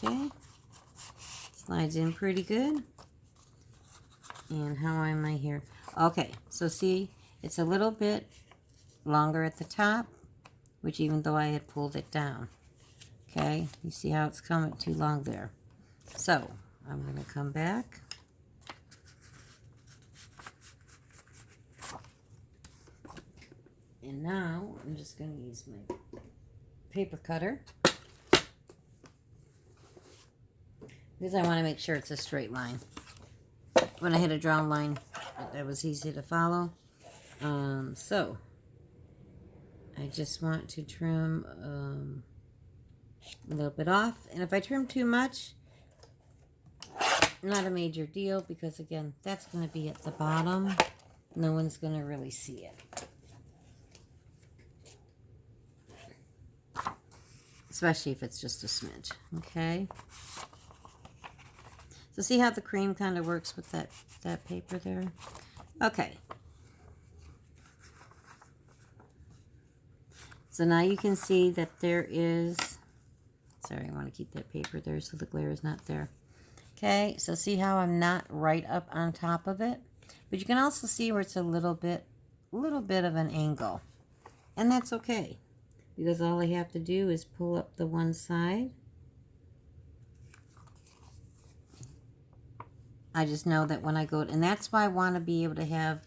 Okay. Slides in pretty good. And how am I here? Okay, so see, it's a little bit longer at the top, which even though I had pulled it down. Okay, you see how it's coming too long there. So, I'm going to come back. And now, I'm just going to use my paper cutter. Because I want to make sure it's a straight line. When I had a drawn line, that was easy to follow. So, I just want to trim a little bit off. And if I trim too much, not a major deal, because again, that's going to be at the bottom. No one's going to really see it. Especially if it's just a smidge, okay? So see how the cream kind of works with that paper there? Okay. So now you can see that there is, sorry, I want to keep that paper there so the glare is not there. Okay, so see how I'm not right up on top of it? But you can also see where it's a little bit of an angle. And that's okay, because all I have to do is pull up the one side. I just know that when I go, and that's why I want to be able to have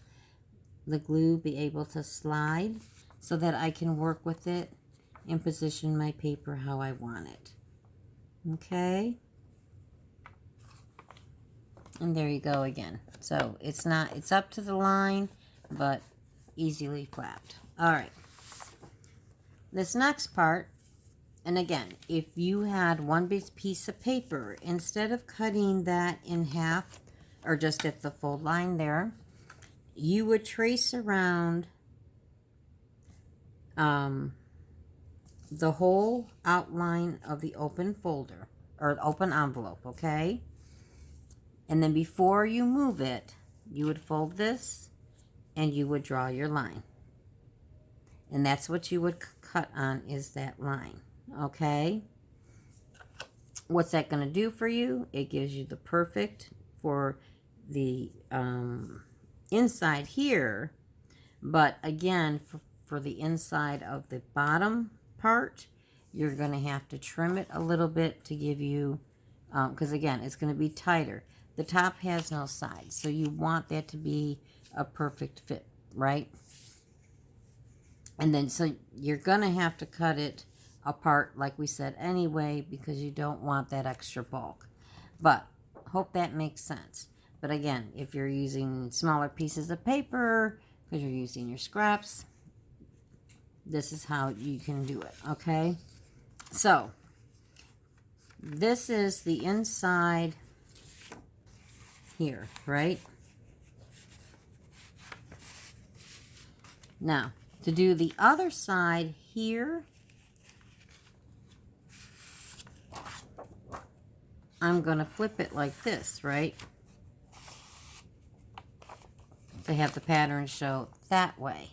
the glue be able to slide so that I can work with it and position my paper how I want it. Okay? And there you go again. So it's up to the line, but easily flapped. All right. This next part, and again, if you had one big piece of paper, instead of cutting that in half, or just at the fold line there, you would trace around the whole outline of the open folder, or open envelope, okay? And then before you move it, you would fold this, and you would draw your line. And that's what you would cut on, is that line. Okay, what's that going to do for you? It gives you the perfect for the inside here, but again, for the inside of the bottom part, you're going to have to trim it a little bit to give you, because again, it's going to be tighter. The top has no sides, so you want that to be a perfect fit, right? And then, so you're going to have to cut it apart, like we said anyway, because you don't want that extra bulk. But hope that makes sense. But again, if you're using smaller pieces of paper, because you're using your scraps, this is how you can do it, okay? So, this is the inside here, right? Now, to do the other side here, I'm going to flip it like this, right? To have the pattern show that way.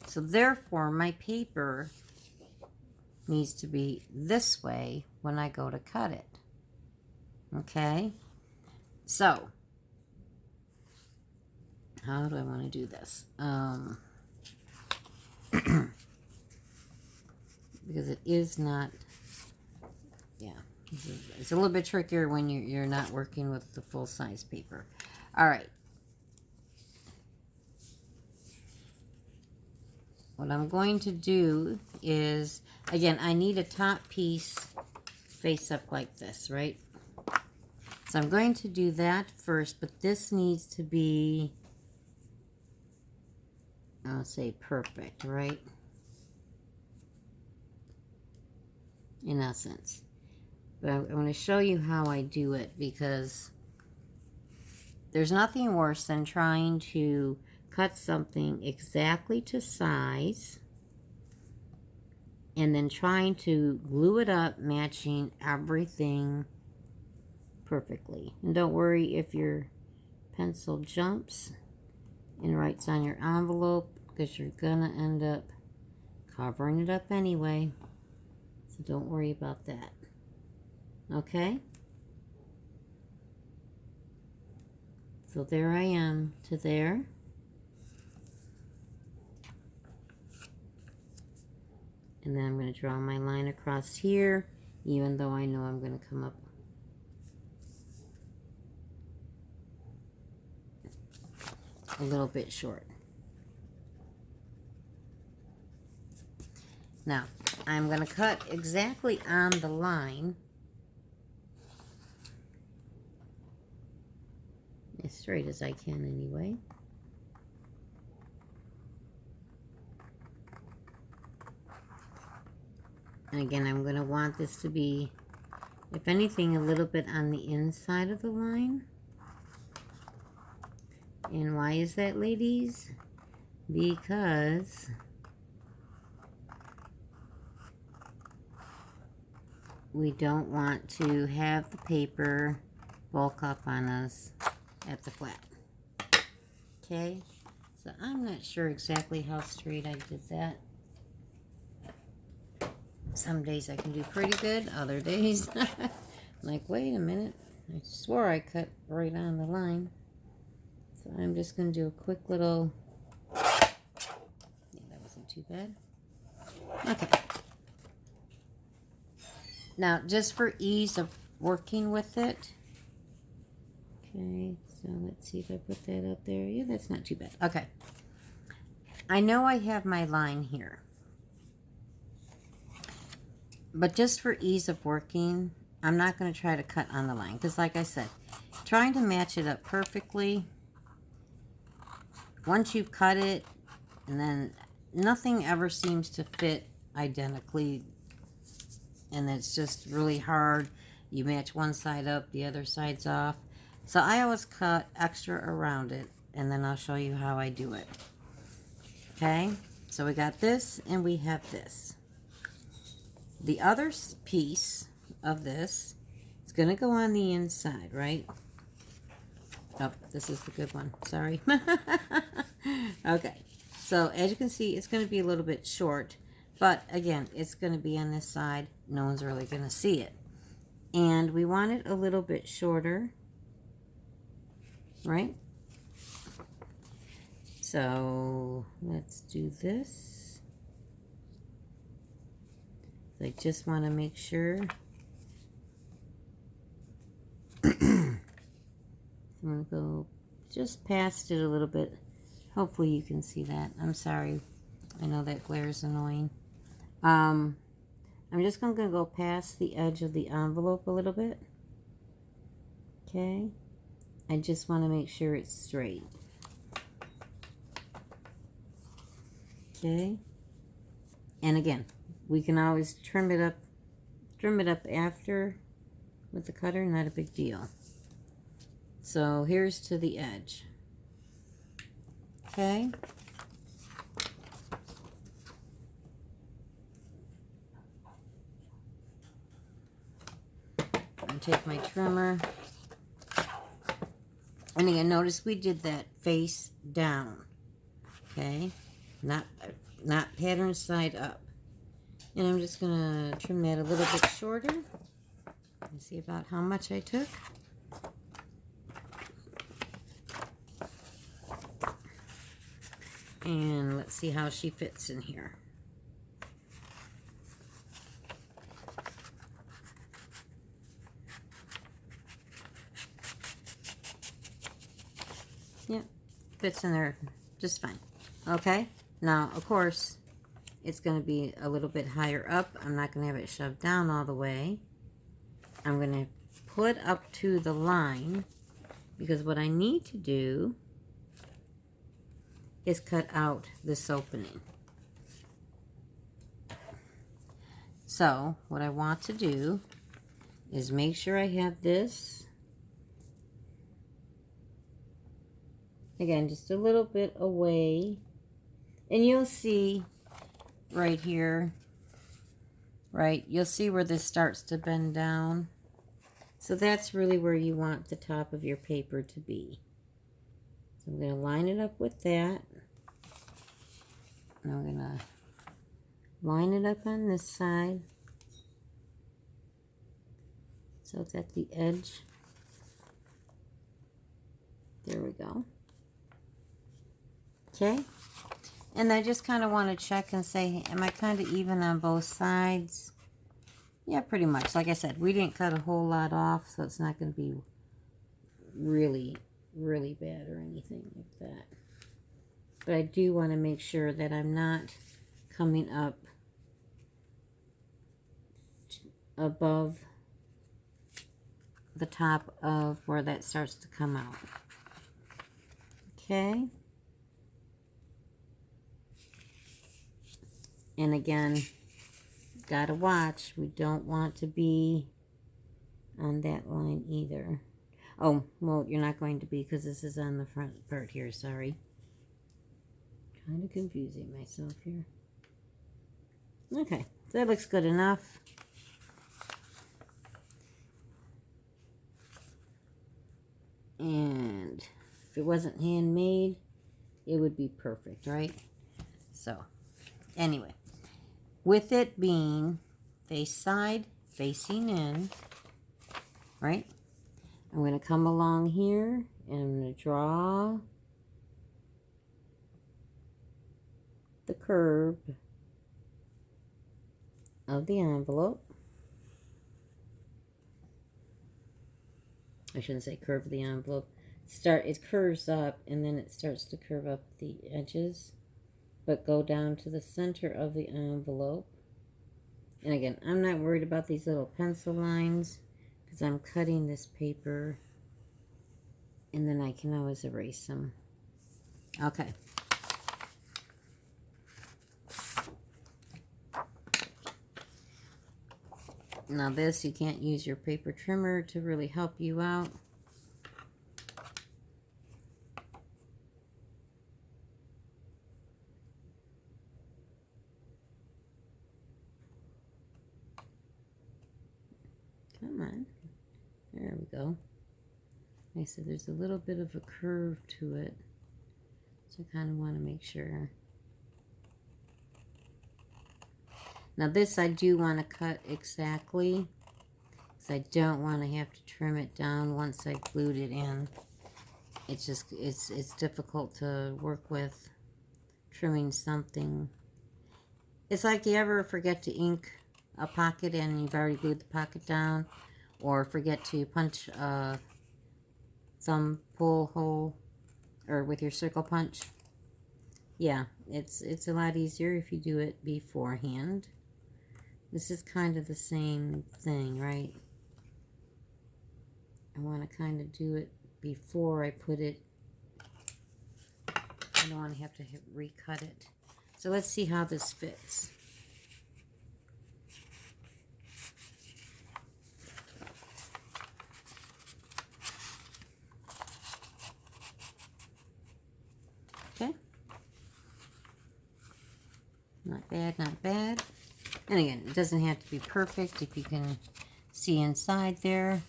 So therefore, my paper needs to be this way when I go to cut it. Okay? So, how do I want to do this? Because it is not, yeah, it's a little bit trickier when you're not working with the full-size paper. All right. What I'm going to do is, again, I need a top piece face up like this, right? So I'm going to do that first, but this needs to be, I'll say perfect, right? In essence. But I'm going to show you how I do it, because there's nothing worse than trying to cut something exactly to size and then trying to glue it up matching everything perfectly. And don't worry if your pencil jumps and writes on your envelope, because you're gonna end up covering it up anyway. So don't worry about that. Okay? So there I am to there. And then I'm going to draw my line across here, even though I know I'm going to come up a little bit short. Now, I'm going to cut exactly on the line, as straight as I can anyway. And again, I'm going to want this to be, if anything, a little bit on the inside of the line. And why is that, ladies? Because we don't want to have the paper bulk up on us at the flat. Okay? So I'm not sure exactly how straight I did that. Some days I can do pretty good, other days I'm like, wait a minute, I swore I cut right on the line. So I'm just going to do a quick little, yeah, that wasn't too bad. Okay. Now, just for ease of working with it, okay, so let's see if I put that up there. Yeah, that's not too bad. Okay. I know I have my line here. But just for ease of working, I'm not going to try to cut on the line. Because like I said, trying to match it up perfectly, once you've cut it, and then nothing ever seems to fit identically. And it's just really hard. You match one side up, the other side's off. So I always cut extra around it. And then I'll show you how I do it. Okay? So we got this, and we have this. The other piece of this is going to go on the inside, right? Oh, this is the good one. Sorry. Okay. So, as you can see, it's going to be a little bit short. But, again, it's going to be on this side. No one's really going to see it. And we want it a little bit shorter. Right? So, let's do this. I just want to make sure. I'm going to go just past it a little bit. Hopefully you can see that. I'm sorry. I know that glare is annoying. I'm just going to go past the edge of the envelope a little bit. Okay. I just want to make sure it's straight. Okay. And again, we can always trim it up after with the cutter, not a big deal. So here's to the edge. Okay. I'll take my trimmer. And again, notice we did that face down. Okay. Not pattern side up. And I'm just going to trim that a little bit shorter. Let's see about how much I took. And let's see how she fits in here. Yep, fits in there just fine. Okay, now of course it's going to be a little bit higher up. I'm not going to have it shoved down all the way. I'm going to put up to the line, because what I need to do is cut out this opening. So what I want to do is make sure I have this, again, just a little bit away, and you'll see right here, right, you'll see where this starts to bend down. So that's really where you want the top of your paper to be. So I'm going to line it up with that. And I'm going to line it up on this side. So it's at the edge. There we go. Okay. And I just kind of want to check and say, am I kind of even on both sides? Yeah, pretty much. Like I said, we didn't cut a whole lot off, so it's not going to be really, really bad or anything like that. But I do want to make sure that I'm not coming up above the top of where that starts to come out. Okay. And again, gotta watch. We don't want to be on that line either. Oh, well, you're not going to be because this is on the front part here. Sorry. Kind of confusing myself here. Okay, so that looks good enough. And if it wasn't handmade, it would be perfect, right? So, anyway, with it being face side facing in, right? I'm going to come along here and I'm going to draw the curve of the envelope. I shouldn't say curve of the envelope. It curves up and then it starts to curve up the edges, but go down to the center of the envelope. And again, I'm not worried about these little pencil lines because I'm cutting this paper and then I can always erase them. Okay. Now this, you can't use your paper trimmer to really help you out. Come on. There we go. Like I said, there's a little bit of a curve to it. So I kind of want to make sure. Now this I do want to cut exactly, because I don't want to have to trim it down once I've glued it in. It's just, it's difficult to work with trimming something. It's like you ever forget to ink a pocket and you've already glued the pocket down, or forget to punch a thumb pull hole, or with your circle punch. Yeah, it's a lot easier if you do it beforehand. This is kind of the same thing, right? I want to kind of do it before I put it. I don't want to have to recut it. So let's see how this fits. Okay. Not bad, not bad. And again, it doesn't have to be perfect. If you can see inside there,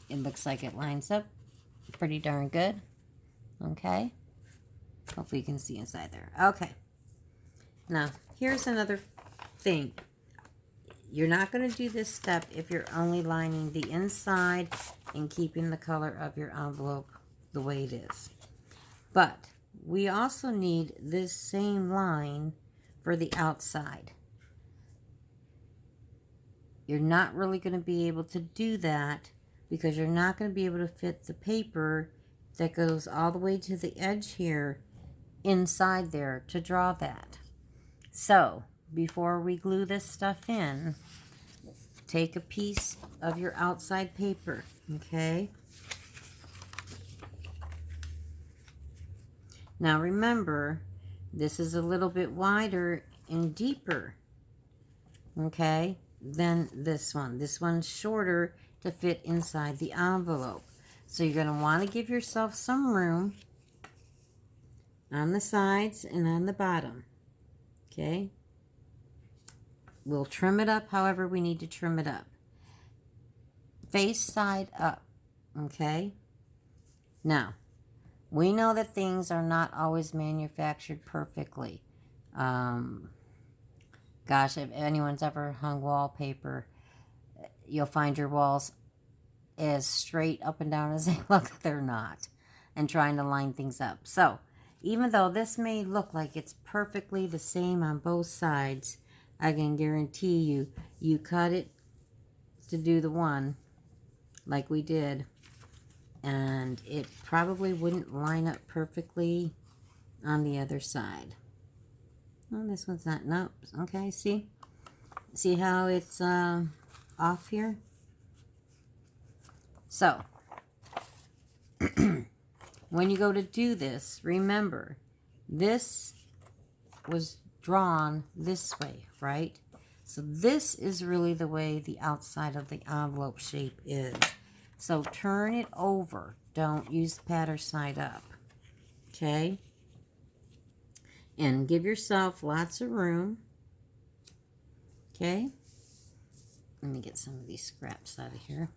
it looks like it lines up pretty darn good. Okay. Hopefully you can see inside there. Okay. Now, here's another thing. You're not going to do this step if you're only lining the inside and keeping the color of your envelope the way it is. But we also need this same line for the outside. You're not really going to be able to do that because you're not going to be able to fit the paper that goes all the way to the edge here inside there to draw that. So, before we glue this stuff in, take a piece of your outside paper, okay? Now remember, this is a little bit wider and deeper, okay, than this one. This one's shorter to fit inside the envelope. So you're going to want to give yourself some room on the sides and on the bottom, okay? We'll trim it up however we need to trim it up. Face side up, okay? Now, we know that things are not always manufactured perfectly. Gosh, if anyone's ever hung wallpaper, you'll find your walls as straight up and down as they look, they're not. And trying to line things up. So, even though this may look like it's perfectly the same on both sides, I can guarantee you, you cut it to do the one like we did, and it probably wouldn't line up perfectly on the other side. Oh, this one's not, nope, okay, see? See how it's off here? So, when you go to do this, remember, this was drawn this way, right? So this is really the way the outside of the envelope shape is. So turn it over. Don't use the pattern side up. Okay? And give yourself lots of room. Okay? Let me get some of these scraps out of here.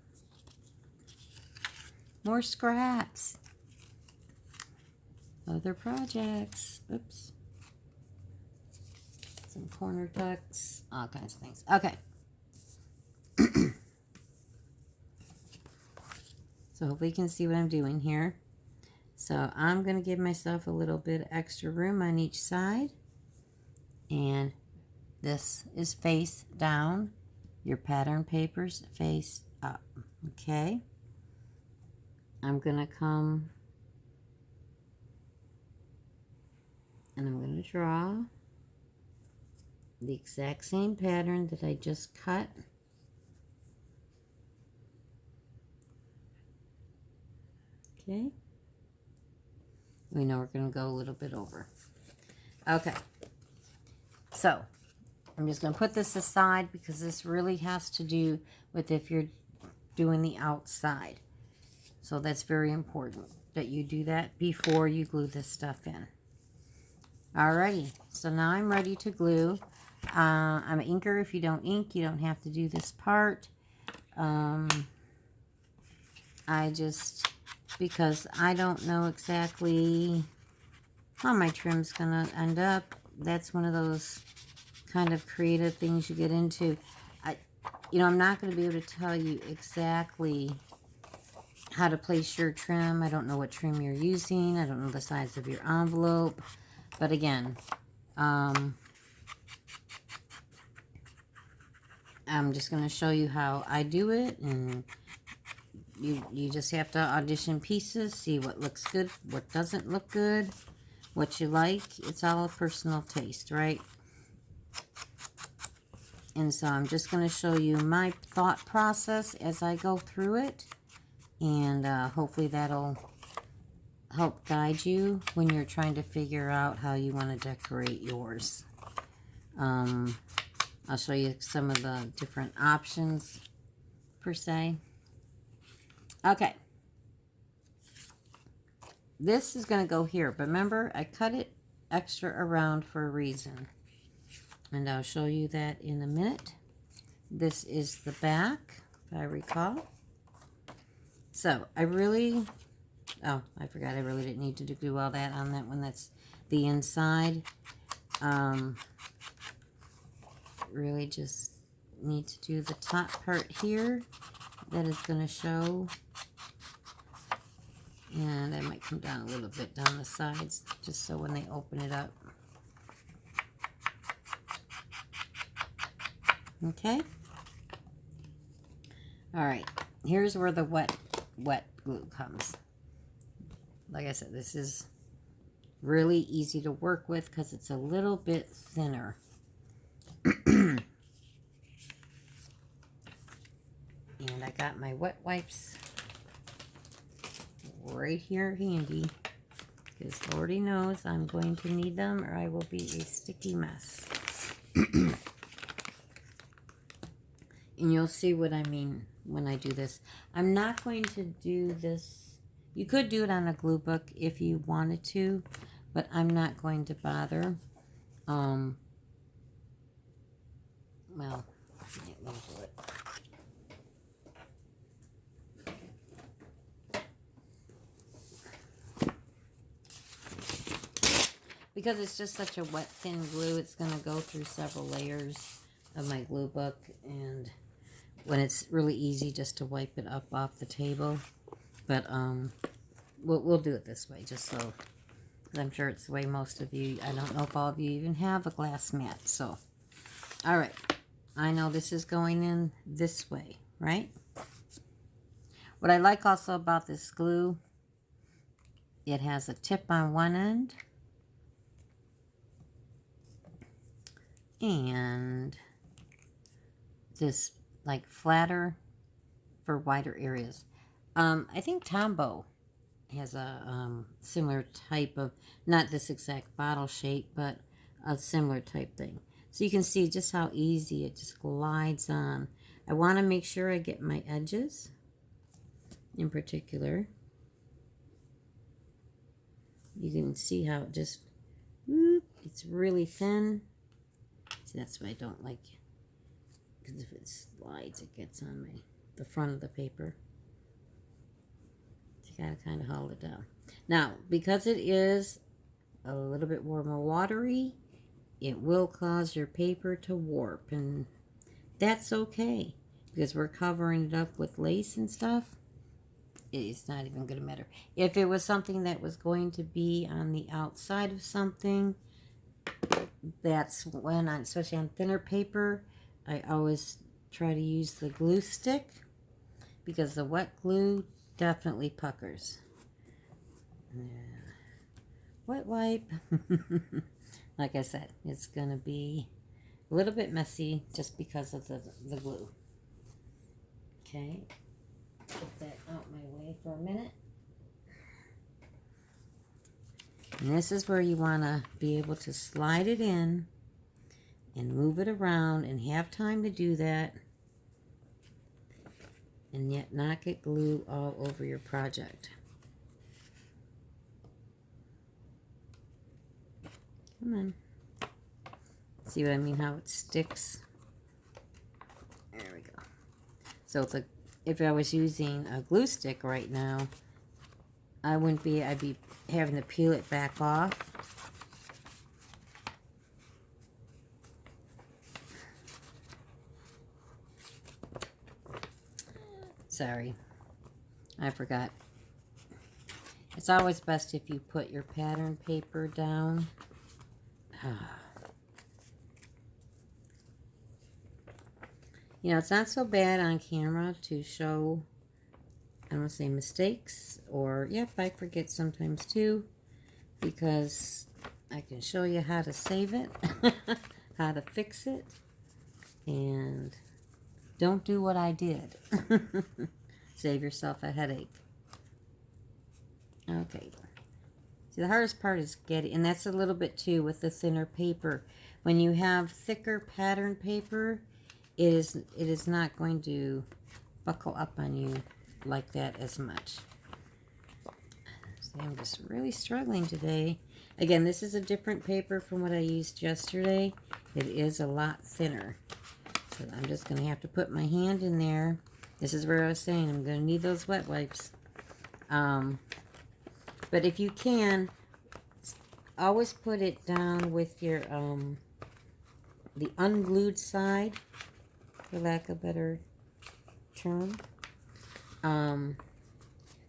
More scraps. Other projects. Oops. Some corner tucks, all kinds of things. Okay. So hopefully you can see what I'm doing here. So I'm going to give myself a little bit extra room on each side. And this is face down. Your pattern paper's face up. Okay. I'm going to come and I'm going to draw the exact same pattern that I just cut. Okay. We know we're going to go a little bit over. Okay. So, I'm just going to put this aside because this really has to do with if you're doing the outside. So that's very important that you do that before you glue this stuff in. Alrighty. So now I'm ready to glue. I'm an inker. If you don't ink, you don't have to do this part. Because I don't know exactly how my trim's going to end up. That's one of those kind of creative things you get into. I'm not going to be able to tell you exactly how to place your trim. I don't know what trim you're using. I don't know the size of your envelope. But again, I'm just going to show you how I do it, and you just have to audition pieces, see what looks good, what doesn't look good, what you like. It's all a personal taste, right? And so I'm just going to show you my thought process as I go through it, and hopefully that'll help guide you when you're trying to figure out how you want to decorate yours. I'll show you some of the different options, per se. Okay. This is going to go here, but remember, I cut it extra around for a reason. And I'll show you that in a minute. This is the back, if I recall. So, I forgot I really didn't need to do all that on that one. That's the inside. Really just need to do the top part here. That is going to show. And I might come down a little bit down the sides, just so when they open it up. Okay. All right. Here's where the wet glue comes. Like I said, this is really easy to work with because it's a little bit thinner. And I got my wet wipes right here handy, because Lordy knows I'm going to need them or I will be a sticky mess. And you'll see what I mean when I do this. I'm not going to do this. You could do it on a glue book if you wanted to, but I'm not going to bother. Well, let me do it. Because it's just such a wet, thin glue, it's going to go through several layers of my glue book. And when it's really easy just to wipe it up off the table. But we'll do it this way, just so, 'cause I'm sure it's the way most of you, I don't know if all of you even have a glass mat. So, all right, I know this is going in this way, right? What I like also about this glue, it has a tip on one end and this like flatter for wider areas. I think Tombow has a similar type of, not this exact bottle shape, but a similar type thing. So you can see just how easy it just glides on. I want to make sure I get my edges in particular. You can see how it just, whoop, it's really thin. See, that's why I don't like, because if it slides, it gets on the front of the paper. So you gotta kind of hold it down. Now, because it is a little bit more watery, it will cause your paper to warp, and that's okay, because we're covering it up with lace and stuff. It's not even going to matter. If it was something that was going to be on the outside of something, that's when, especially on thinner paper, I always try to use the glue stick, because the wet glue definitely puckers. Wet wipe. Like I said, it's going to be a little bit messy just because of the glue. Okay. Get that out my way for a minute. And this is where you want to be able to slide it in and move it around and have time to do that, and yet not get glue all over your project. Come on. See what I mean? How it sticks? There we go. So if I was using a glue stick right now, I'd be having to peel it back off. Sorry, I forgot. It's always best if you put your pattern paper down. You know, it's not so bad on camera to show, I don't want to say mistakes, or, yep, I forget sometimes too, because I can show you how to save it, how to fix it, and don't do what I did. Save yourself a headache. Okay. See, the hardest part is getting, and that's a little bit too with the thinner paper. When you have thicker pattern paper, it is not going to buckle up on you like that as much. See, I'm just really struggling today. Again, this is a different paper from what I used yesterday. It is a lot thinner. So I'm just going to have to put my hand in there. This is where I was saying I'm going to need those wet wipes. But if you can, always put it down with your the unglued side, for lack of a better term.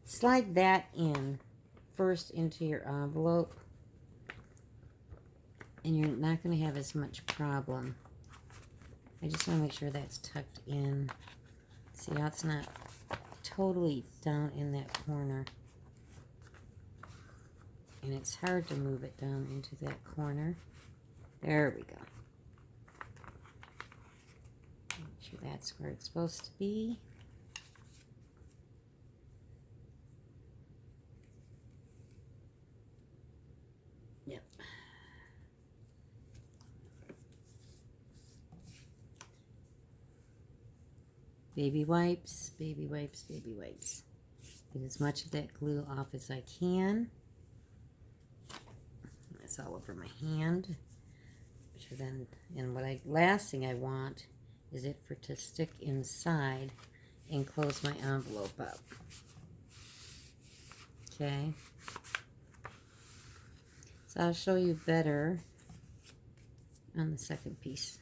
Slide that in first into your envelope, and you're not going to have as much problem. I just want to make sure that's tucked in. See how it's not totally down in that corner. And it's hard to move it down into that corner. There we go. Make sure that's where it's supposed to be. Yep. Baby wipes, baby wipes, baby wipes. Get as much of that glue off as I can. That's all over my hand. Which then, and last thing I want is it to stick inside and close my envelope up. Okay. So I'll show you better on the second piece.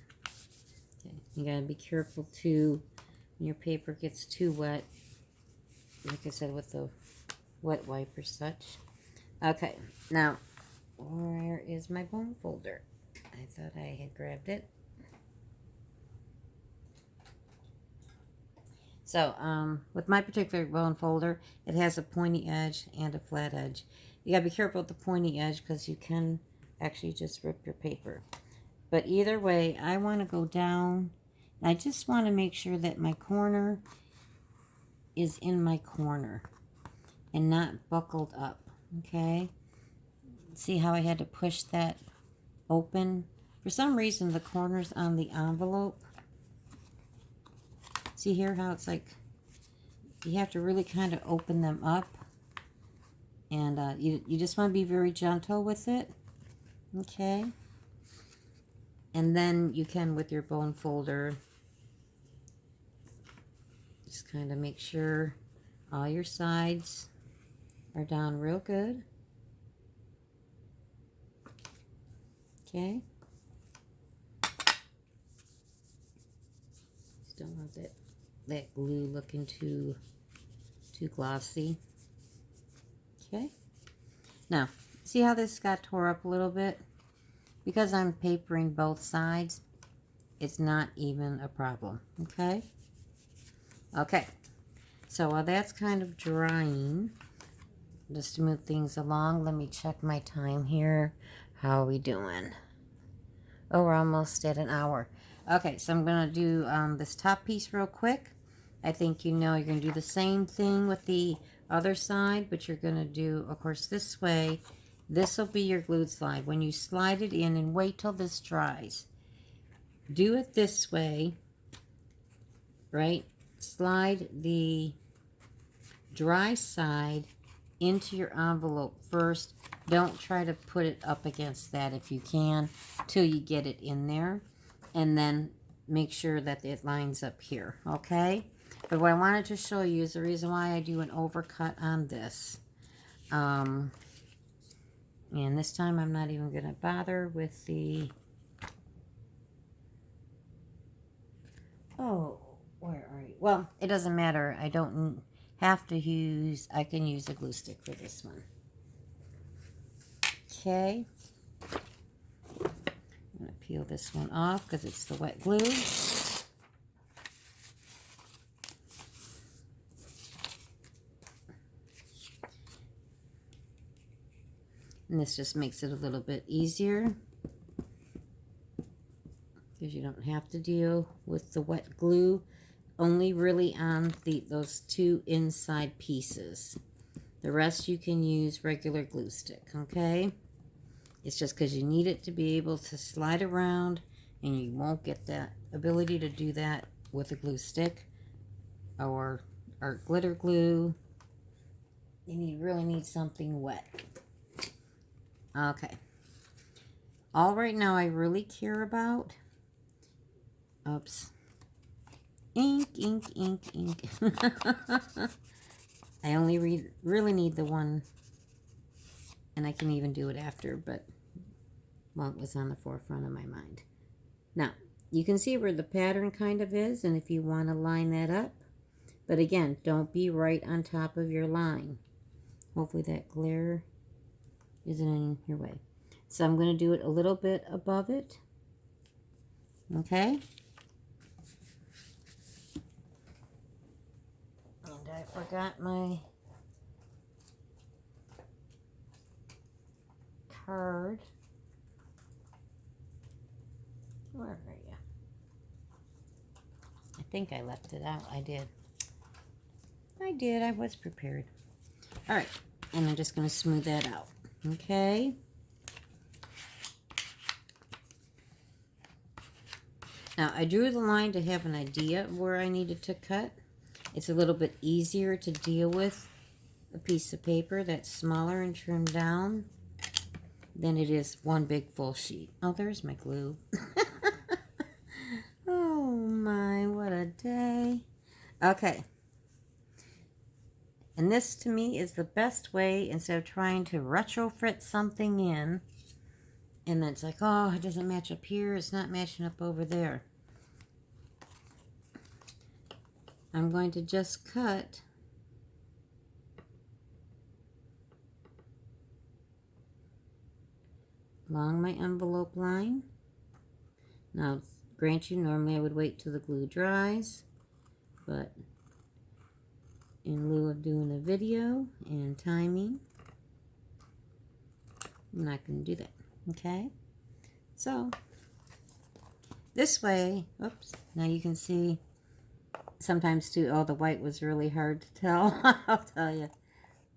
Okay. You gotta be careful too your paper gets too wet, like I said, with the wet wipe or such. Okay, now, where is my bone folder? I thought I had grabbed it. So, with my particular bone folder, it has a pointy edge and a flat edge. You gotta be careful with the pointy edge because you can actually just rip your paper. But either way, I want to go down. And I just want to make sure that my corner is in my corner and not buckled up, okay? See how I had to push that open? For some reason, the corners on the envelope, see here how it's like, you have to really kind of open them up. And you just want to be very gentle with it, okay? And then you can, with your bone folder, just kind of make sure all your sides are down real good. Okay. Just don't want that glue looking too glossy. Okay. Now, see how this got tore up a little bit? Because I'm papering both sides, it's not even a problem, okay? Okay, so while that's kind of drying, just to move things along, let me check my time here. How are we doing? Oh, we're almost at an hour. Okay, so I'm going to do this top piece real quick. I think you know you're going to do the same thing with the other side, but you're going to do, of course, this way. This will be your glued slide. When you slide it in, and wait till this dries. Do it this way, right? Slide the dry side into your envelope first. Don't try to put it up against that if you can, till you get it in there. And then make sure that it lines up here, okay? But what I wanted to show you is the reason why I do an overcut on this. And this time I'm not even going to bother with the... Oh, where are you? Well, it doesn't matter. I don't have to use... I can use a glue stick for this one. Okay. I'm going to peel this one off because it's the wet glue. And this just makes it a little bit easier because you don't have to deal with the wet glue, only really on those two inside pieces. The rest you can use regular glue stick, okay? It's just because you need it to be able to slide around, and you won't get that ability to do that with a glue stick or glitter glue. You really need something wet. Okay. All right now I really care about, oops, ink, ink, ink, ink. I only really need the one, and I can even do it after, but, well, it was on the forefront of my mind. Now, you can see where the pattern kind of is, and if you want to line that up, but again, don't be right on top of your line. Hopefully that glare isn't in your way. So I'm going to do it a little bit above it. Okay. And I forgot my card. Where are you? I think I left it out. I did. I was prepared. All right. And I'm just going to smooth that out. Okay. Now, I drew the line to have an idea of where I needed to cut. It's a little bit easier to deal with a piece of paper that's smaller and trimmed down than it is one big full sheet. Oh, there's my glue. Oh my, what a day. Okay. And this, to me, is the best way, instead of trying to retrofit something in, and then it's like, oh, it doesn't match up here, it's not matching up over there. I'm going to just cut along my envelope line. Now, grant you, normally I would wait till the glue dries, but in lieu of doing a video and timing, I'm not going to do that, okay? So, this way, oops, now you can see, sometimes too, oh, the white was really hard to tell, I'll tell you.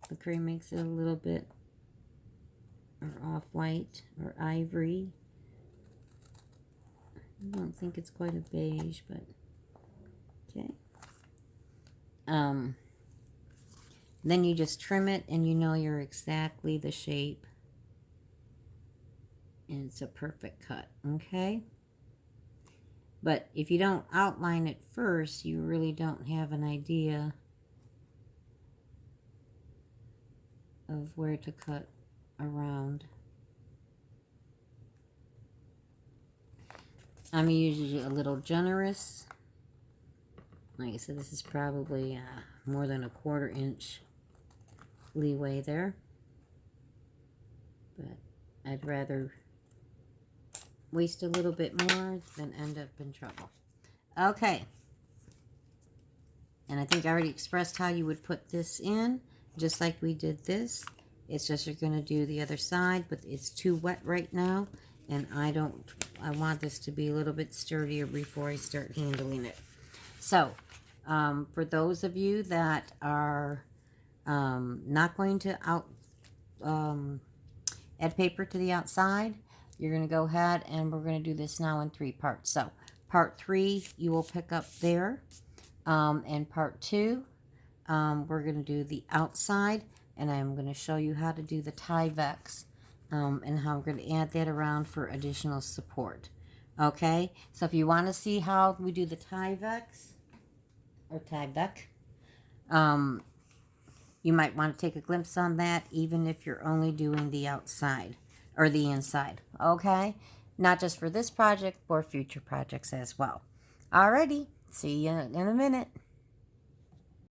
The cream makes it a little bit off-white or ivory. I don't think it's quite a beige, but okay. Then you just trim it and you know you're exactly the shape. And it's a perfect cut, okay? But if you don't outline it first, you really don't have an idea of where to cut around. I'm usually a little generous. Like I said, this is probably more than a 1/4 inch leeway there. But I'd rather waste a little bit more than end up in trouble. Okay. And I think I already expressed how you would put this in, just like we did this. It's just you're going to do the other side, but it's too wet right now. And I want this to be a little bit sturdier before I start handling it. So, for those of you that are not going to add paper to the outside, you're going to go ahead and we're going to do this now in 3 parts. So, part 3 you will pick up there. And part 2, we're going to do the outside, and I'm going to show you how to do the tie-vex. And how we're going to add that around for additional support. Okay, so if you want to see how we do the tie-vex, or tie-vex, you might want to take a glimpse on that, even if you're only doing the outside, or the inside, okay? Not just for this project, but future projects as well. Alrighty, see you in a minute.